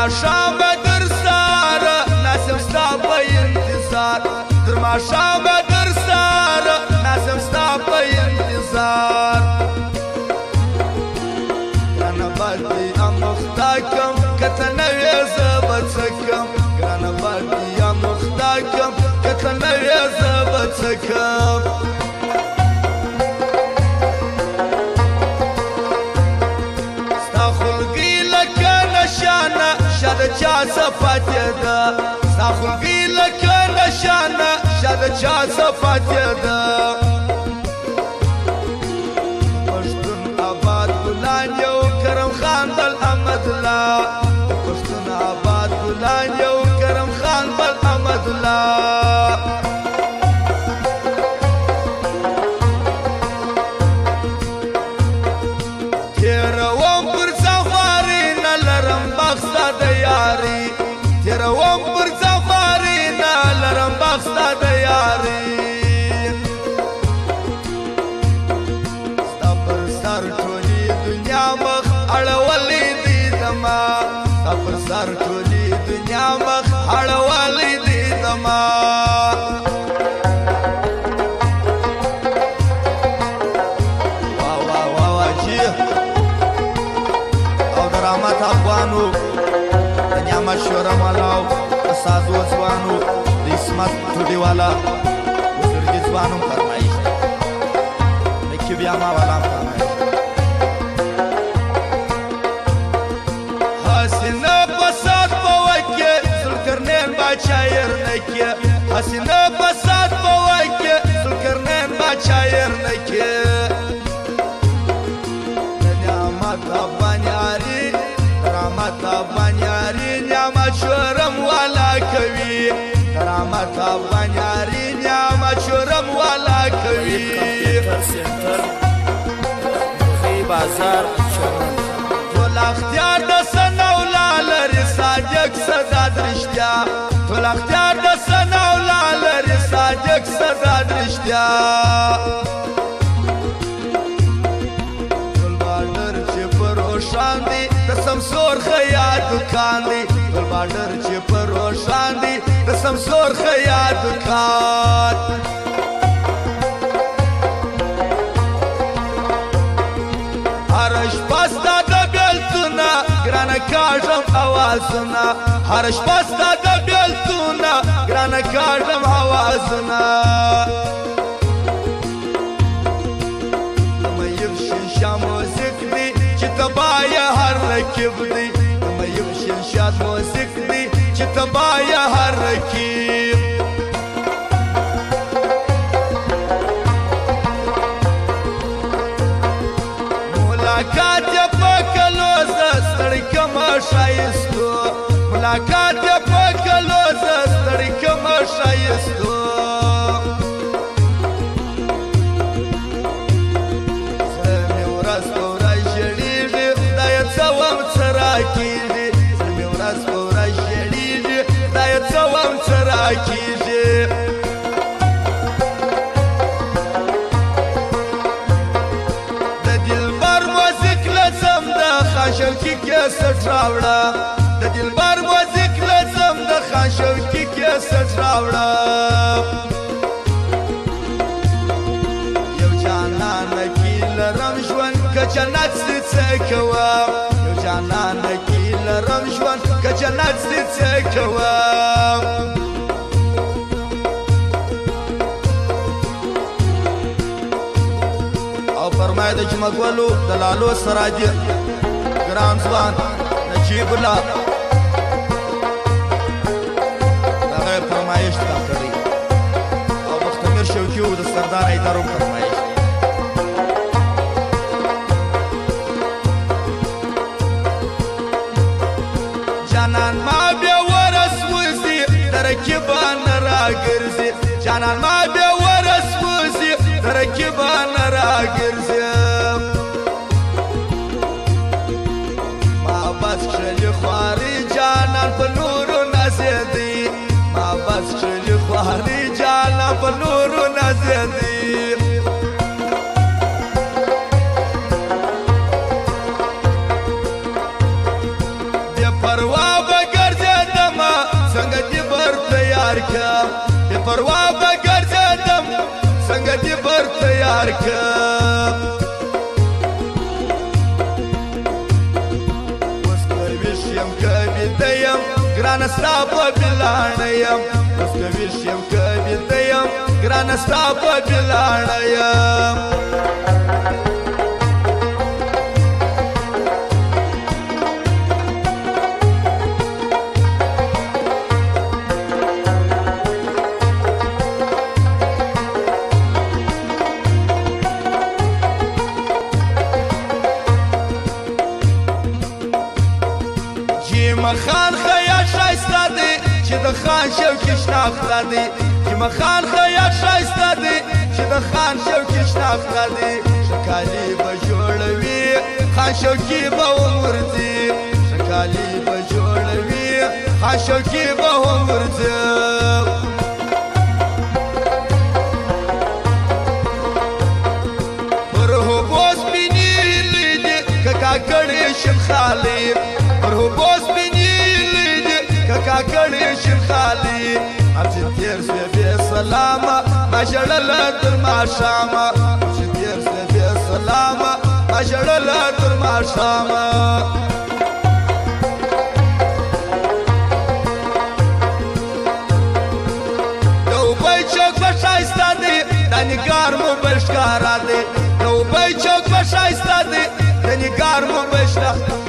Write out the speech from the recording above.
ماښام به در ساره ناسم ستا په انتظار تر ماښام به در ساره ناسم ستا په انتظار ګرانه باندې امختا کم که ته نه وې زه به څه کم ګرانه باندې امختا کم که ته نه وې زه به څه کم شاده چا صفاتې ده ستا خلقي لکه نشانه شاده چا صفاتې ده پښتون آباد ګلان یو کرم خان بل احمد الله پښتون آباد ګلان یو کرم خان بل احمد الله تیروم پر سفاري نه لرم بخته د یاري تیروم پر سفاري نه لرم بخته د یاري ستا پر سر ټولې دنیا مخ اړولې دي زما ستا پر سر ټولې دنیا مخ اړولې دي زما افغانو د نعمت شورا مالاو د سازو ځوانو د اسمت ټوډي والا بزرګي ځوانو فرمایش د کیبیا ما والا فرمایش حسینه فساد په وکه ذوالقرنین باچایر نکه حسینه فساد په وکه ذوالقرنین باچایر نکه نعمت افغانیاری کرامت افغانیاری نعمت شورم والا کوي کرامت افغانیاری نعمت شورم والا کوي بازار ټول اختیار د سنولا لري صادق صدا درشتیا ټول اختیار د سنولا لري صادق صدا درشتیا ټول بارډر چې پر روشان دي د سمسور خیاط دکان دی ټول بارډر چې پر روشان دي د سمسور خیاط دکان هر شپه ستا د بیلتونه ګرانه کاږم اوازونه هر شپه ستا د بیلتونه ګرانه کاږم اوازونه د مېب شیشه موزیک دی چې تبایه هر رکیب دی د مېب شیشات موزیک دی چې تبایه هر رکیب ملاقات یې په کلو زه ستړی کمه ښایستو ملاقات یې په کلو زه ستړی کمه ښایستو زه مې ورځ په ورځ ژړېږي خدایه څه وم څه راکېږي زه مې ورځ په ورځ ژړېږي خدایه څه وم څه راکېږي خانشوکي کیسټ راوړه د دلبر موزیک لازم د خانشوکي کیسټ راوړه یو جانان کې لرم ژوند که جنت دې څه کوم یو جانان کې لرم ژوند که جنت دې څه کوم او فرمایه د جمعګلو د لالو سراجي ګران ځوان نجیب الله دغه فرمایش تا کړی او مختمر شوکي د سردار ایدارو فرمایش جانان ما بیا ورس وزي درکبان راګرځي جانان ما بیا ورس وزي درکبان راګرځي بس شلی خواری جانان په نورو نازیدی ما بس شلی خواری جانان په نورو نازیدی بے پروا به کم اوس که ویښ یم که بیده یم ګرانه ستا په بلاړه یم اوس که ویښ یم که بیده یم ګرانه ستا په بلاړه یم خان خیاط شایسته دی چې د خان شوکي شناخته دی جمعه خان خیاط شایسته دی چې د خان شوکي شناخته دی شکالي به جوړوي خان شوکي به ومرځي شکالي به جوړوي خان شوکي به ومرځي پر هوبو سپینې لیدې که کاکړې شم خالي پر هوبو کاکړې شین خالي چې تیر سوې بې سلامه ما ژړله تر ماښامه چې تیر سوې بې سلامه ما ژړله تر ماښامه د اوبۍ چوک به ښایسته دی دا نګار مو به ښکاره دی د اوبۍ چوک به ښایسته دی د نګار مو به ښکاره